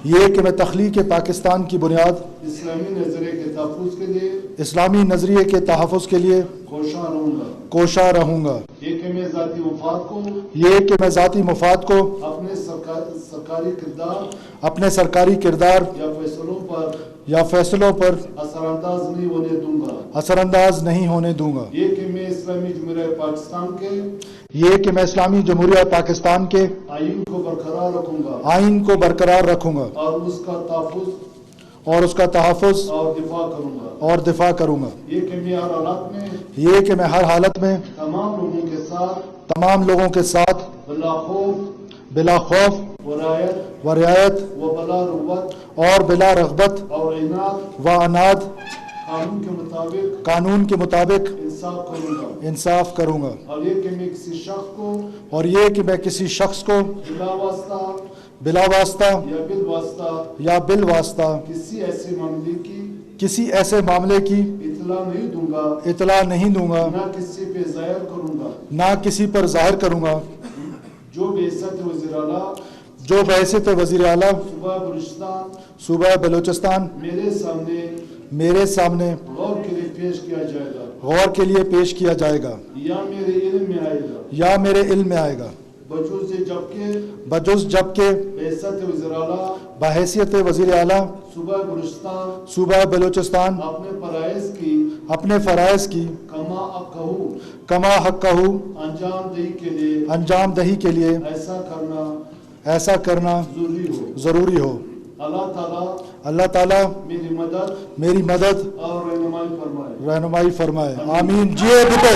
یہ کہ میں تخلیق پاکستان کی بنیاد اسلامی نظریے کے تحفظ کے لیے اسلامی نظریے کے تحفظ کے لیے کوشاں رہوں گا. یہ کہ میں ذاتی مفاد کو یہ کہ میں ذاتی مفاد کو اپنے سرکاری کردار یا فیصلوں پر اثر انداز نہیں ہونے دوں گا. یہ کہ میں اسلامی جمہوریہ پاکستان کے آئین کو برقرار رکھوں گا اور اس کا تحفظ اور دفاع کروں گا. یہ کہ میں ہر حالت میں تمام لوگوں کے ساتھ بلا خوف و رعایت اور بلا رغبت و عناد قانون کے مطابق انصاف کروں گا. اور یہ کہ میں کسی شخص کو بلا واسطہ یا بالواسطہ کسی ایسے معاملے کی اطلاع نہیں دوں گا نہ کسی پر ظاہر کروں گا جو بحیثیت وزیر اعلیٰ صوبہ بلوچستان میرے سامنے غور کے لیے پیش کیا جائے گا یا میرے علم میں آئے گا بجز جبکہ بحیثیت وزیر اعلیٰ صوبہ بلوچستان اپنے فرائض کی کما حقہ انجام دہی کے لیے ایسا کرنا ضروری ہو. اللہ تعالیٰ میری مدد اور رہنمائی فرمائے. آمین. جیے بٹے.